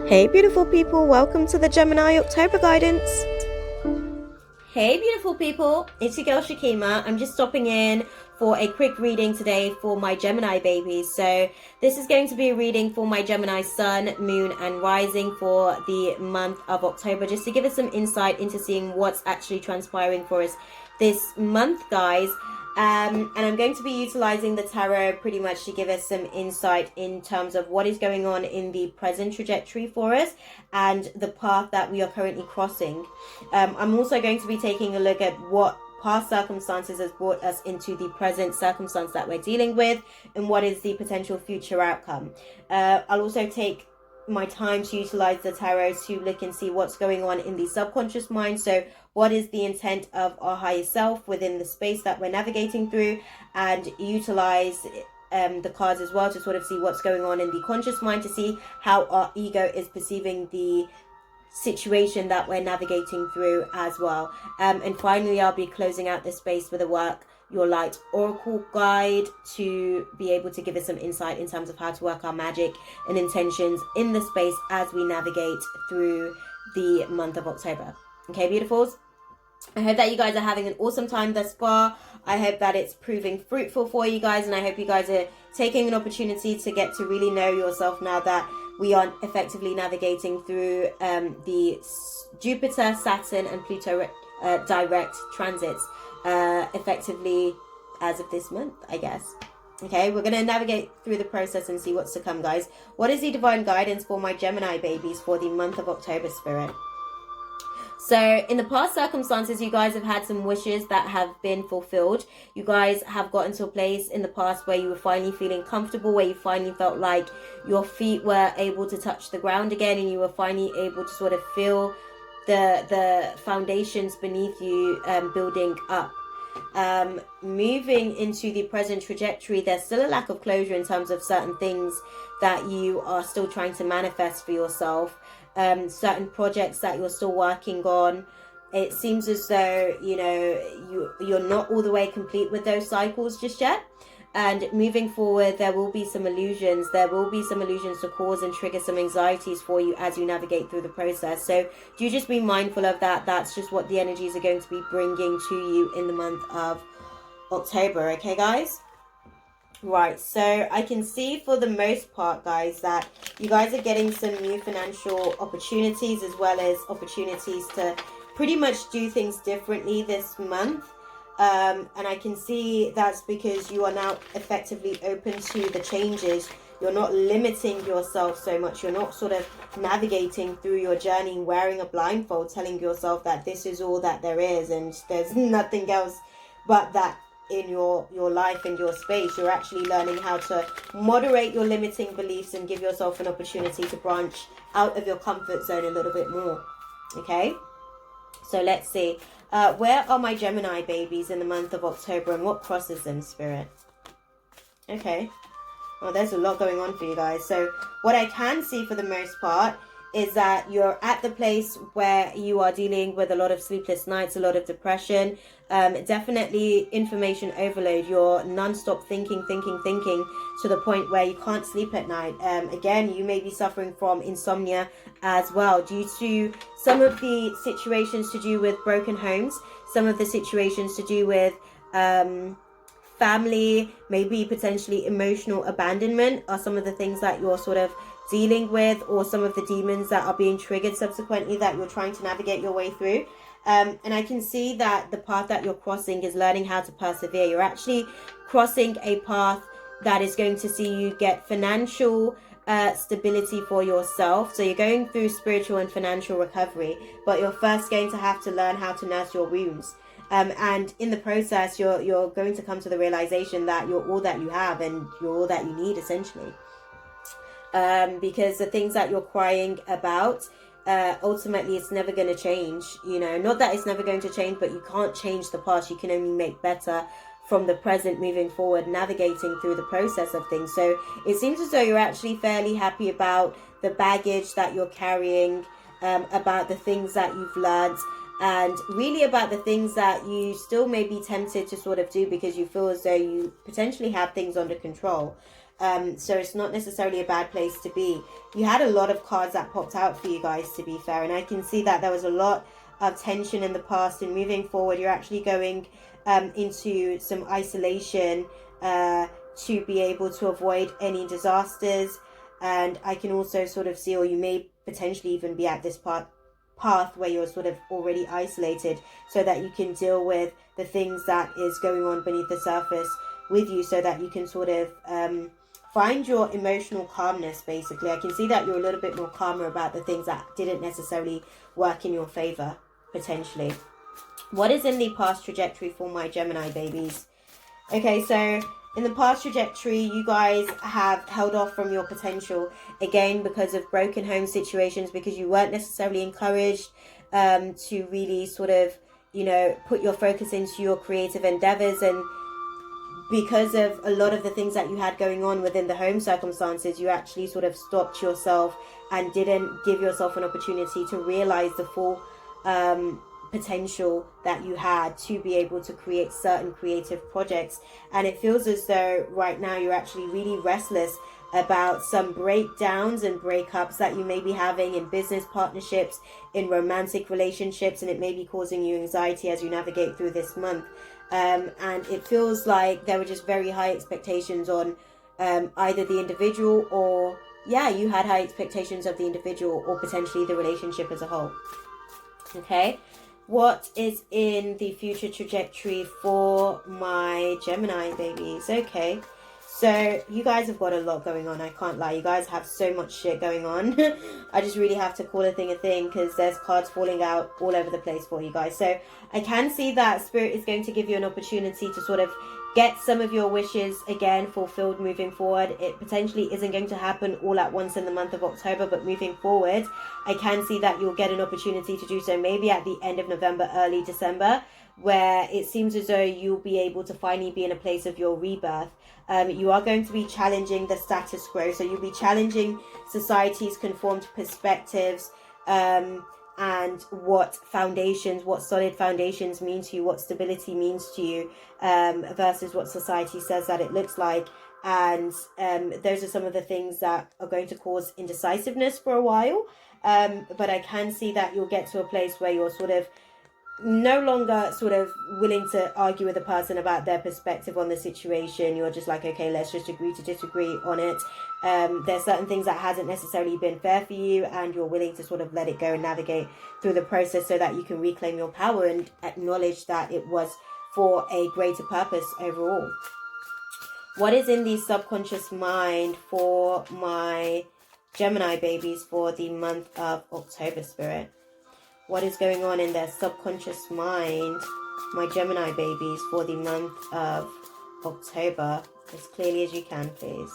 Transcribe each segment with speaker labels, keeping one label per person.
Speaker 1: Hey beautiful people, welcome to the Gemini October guidance.
Speaker 2: Hey beautiful people, it's your girl Shakima. I'm just stopping in for a quick reading today for my Gemini babies. So this is going to be a reading for my Gemini sun, moon and rising for the month of October, just to give us some insight into seeing what's actually transpiring for us this month, guys. And I'm going to be utilizing the tarot pretty much to give us some insight in terms of what is going on in the present trajectory for us and the path that we are currently crossing. I'm also going to be taking a look at what past circumstances has brought us into the present circumstance that we're dealing with and what is the potential future outcome. I'll also take my time to utilize the tarot to look and see what's going on in the subconscious mind. So what is the intent of our higher self within the space that we're navigating through, and utilize the cards as well to sort of see what's going on in the conscious mind, to see how our ego is perceiving the situation that we're navigating through as well. And finally, I'll be closing out this space with a work your light oracle guide to be able to give us some insight in terms of how to work our magic and intentions in the space as we navigate through the month of October. Okay, beautifuls, I hope that you guys are having an awesome time thus far. I hope that it's proving fruitful for you guys, and I hope you guys are taking an opportunity to get to really know yourself now that we are effectively navigating through the Jupiter, Saturn and Pluto direct transits effectively as of this month, I guess. Okay, we're going to navigate through the process and see what's to come, guys. What is the divine guidance for my Gemini babies for the month of October, Spirit? So in the past circumstances, you guys have had some wishes that have been fulfilled. You guys have gotten to a place in the past where you were finally feeling comfortable, where you finally felt like your feet were able to touch the ground again, and you were finally able to sort of feel the foundations beneath you building up. Moving into the present trajectory, there's still a lack of closure in terms of certain things that you are still trying to manifest for yourself. Certain projects that you're still working on. It seems as though you're not all the way complete with those cycles just yet. And moving forward, there will be some illusions. There will be some illusions to cause and trigger some anxieties for you as you navigate through the process. So do just be mindful of that. That's just what the energies are going to be bringing to you in the month of October. Okay, guys? Right, so I can see for the most part, guys, that you guys are getting some new financial opportunities, as well as opportunities to pretty much do things differently this month. And I can see that's because you are now effectively open to the changes. You're not limiting yourself so much. You're not sort of navigating through your journey wearing a blindfold, telling yourself that this is all that there is and there's nothing else but that in your life and your space. You're actually learning how to moderate your limiting beliefs and give yourself an opportunity to branch out of your comfort zone a little bit more. Okay, so let's see. Where are my Gemini babies in the month of October, and what crosses them, Spirit? Okay, well, there's a lot going on for you guys. So what I can see for the most part is that you're at the place where you are dealing with a lot of sleepless nights, a lot of depression, definitely information overload. You're non-stop thinking to the point where you can't sleep at night. Again, you may be suffering from insomnia as well, due to some of the situations to do with broken homes, some of the situations to do with family, maybe potentially emotional abandonment are some of the things that you're sort of dealing with, or some of the demons that are being triggered subsequently that you're trying to navigate your way through. And I can see that the path that you're crossing is learning how to persevere. You're actually crossing a path that is going to see you get financial stability for yourself. So you're going through spiritual and financial recovery, but you're first going to have to learn how to nurse your wounds. And in the process, you're going to come to the realization that you're all that you have and you're all that you need, essentially. Because the things that you're crying about, ultimately it's never going to change. Not that it's never going to change, but you can't change the past. You can only make better from the present moving forward, navigating through the process of things. So it seems as though you're actually fairly happy about the baggage that you're carrying, about the things that you've learned, and really about the things that you still may be tempted to sort of do because you feel as though you potentially have things under control. So it's not necessarily a bad place to be. You had a lot of cards that popped out for you guys, to be fair, and I can see that there was a lot of tension in the past, and moving forward you're actually going into some isolation to be able to avoid any disasters. And I can also sort of see, or you may potentially even be at this path where you're sort of already isolated, so that you can deal with the things that is going on beneath the surface with you, so that you can sort of find your emotional calmness. Basically, I can see that you're a little bit more calmer about the things that didn't necessarily work in your favor, potentially. What is in the past trajectory for my Gemini babies? Okay, so in the past trajectory, you guys have held off from your potential, again, because of broken home situations, because you weren't necessarily encouraged to really sort of, put your focus into your creative endeavors. And because of a lot of the things that you had going on within the home circumstances, you actually sort of stopped yourself and didn't give yourself an opportunity to realize the full potential that you had to be able to create certain creative projects. And it feels as though right now you're actually really restless about some breakdowns and breakups that you may be having in business partnerships, in romantic relationships, and it may be causing you anxiety as you navigate through this month. And it feels like there were just very high expectations on either the individual, or you had high expectations of the individual, or potentially the relationship as a whole. Okay, what is in the future trajectory for my Gemini babies? Okay, so you guys have got a lot going on. I can't lie, you guys have so much shit going on. I just really have to call a thing a thing, because there's cards falling out all over the place for you guys. So I can see that Spirit is going to give you an opportunity to sort of get some of your wishes again fulfilled moving forward. It potentially isn't going to happen all at once in the month of October, but moving forward, I can see that you'll get an opportunity to do so maybe at the end of November, early December, where it seems as though you'll be able to finally be in a place of your rebirth. You are going to be challenging the status quo, so you'll be challenging society's conformed perspectives, and what solid foundations mean to you, what stability means to you, versus what society says that it looks like. And those are some of the things that are going to cause indecisiveness for a while. But I can see that you'll get to a place where you're sort of no longer sort of willing to argue with a person about their perspective on the situation. You're just like, okay, let's just agree to disagree on it. There's certain things that hasn't necessarily been fair for you, and you're willing to sort of let it go and navigate through the process, so that you can reclaim your power and acknowledge that it was for a greater purpose overall. What is in the subconscious mind for my Gemini babies for the month of October, Spirit? What is going on in their subconscious mind, my Gemini babies, for the month of October? As clearly as you can, please.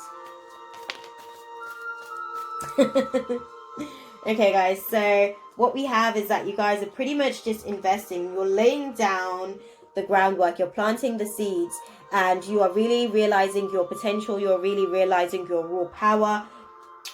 Speaker 2: Okay, guys, so what we have is that you guys are pretty much just investing. You're laying down the groundwork. You're planting the seeds, and you are really realizing your potential. You're really realizing your raw power.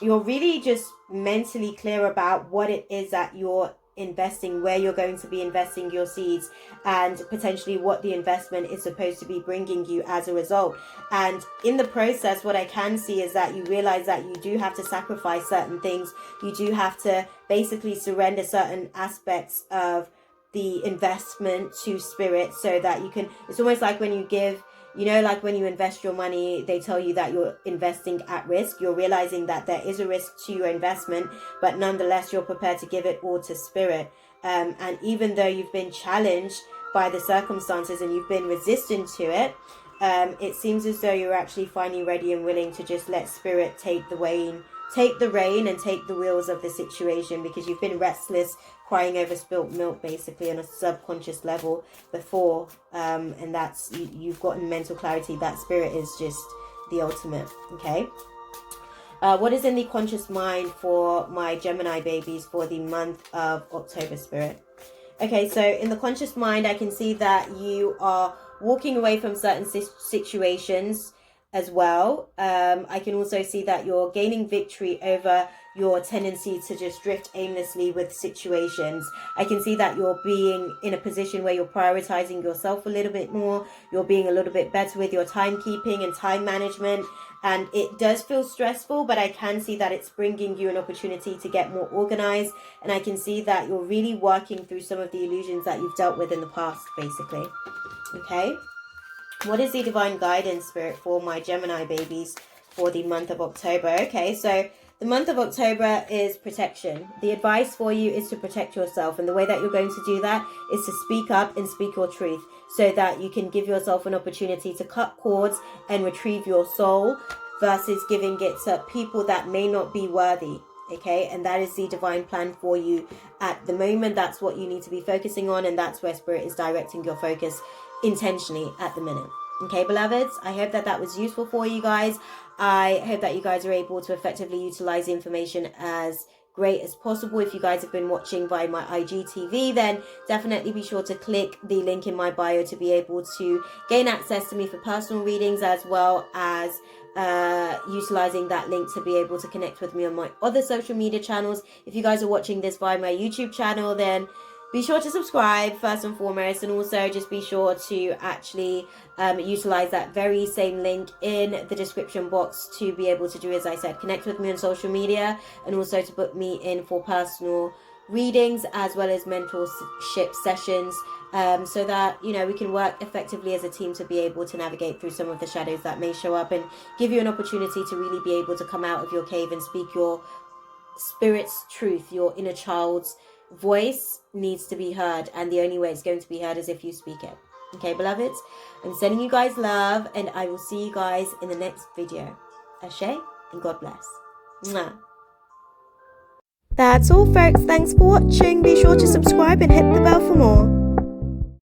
Speaker 2: You're really just mentally clear about what it is that you're investing, where you're going to be investing your seeds, and potentially what the investment is supposed to be bringing you as a result. And in the process, what I can see is that you realize that you do have to sacrifice certain things. You do have to basically surrender certain aspects of the investment to Spirit, so that you can, it's almost like when you give, like when you invest your money, they tell you that you're investing at risk. You're realizing that there is a risk to your investment, but nonetheless, you're prepared to give it all to Spirit. And even though you've been challenged by the circumstances and you've been resistant to it, it seems as though you're actually finally ready and willing to just let Spirit take the rein and take the wheels of the situation, because you've been restless, crying over spilt milk, basically, on a subconscious level before, and that's, you've gotten mental clarity that Spirit is just the ultimate. Okay, what is in the conscious mind for my Gemini babies for the month of October, Spirit? Okay, so in the conscious mind, I can see that you are walking away from certain situations as well. I can also see that you're gaining victory over your tendency to just drift aimlessly with situations. I can see that you're being in a position where you're prioritizing yourself a little bit more. You're being a little bit better with your timekeeping and time management. And it does feel stressful, but I can see that it's bringing you an opportunity to get more organized. And I can see that you're really working through some of the illusions that you've dealt with in the past, basically. Okay? What is the divine guidance, Spirit, for my Gemini babies for the month of October? Okay, so the month of October is protection. The advice for you is to protect yourself. And the way that you're going to do that is to speak up and speak your truth, so that you can give yourself an opportunity to cut cords and retrieve your soul, versus giving it to people that may not be worthy. Okay, and that is the divine plan for you at the moment. That's what you need to be focusing on, and that's where Spirit is directing your focus intentionally at the minute. Okay, beloveds, I hope that that was useful for you guys. I hope that you guys are able to effectively utilize the information as great as possible. If you guys have been watching via my IGTV, then definitely be sure to click the link in my bio to be able to gain access to me for personal readings, as well as utilizing that link to be able to connect with me on my other social media channels. If you guys are watching this via my YouTube channel, then be sure to subscribe first and foremost, and also just be sure to actually utilize that very same link in the description box to be able to do, as I said, connect with me on social media, and also to book me in for personal readings as well as mentorship sessions, so that, you know, we can work effectively as a team to be able to navigate through some of the shadows that may show up, and give you an opportunity to really be able to come out of your cave and speak your spirit's truth. Your inner child's voice needs to be heard, and the only way it's going to be heard is if you speak it. Okay, beloveds, I'm sending you guys love, and I will see you guys in the next video. Ashe, and God bless. Mwah.
Speaker 1: That's all, folks. Thanks for watching. Be sure to subscribe and hit the bell for more.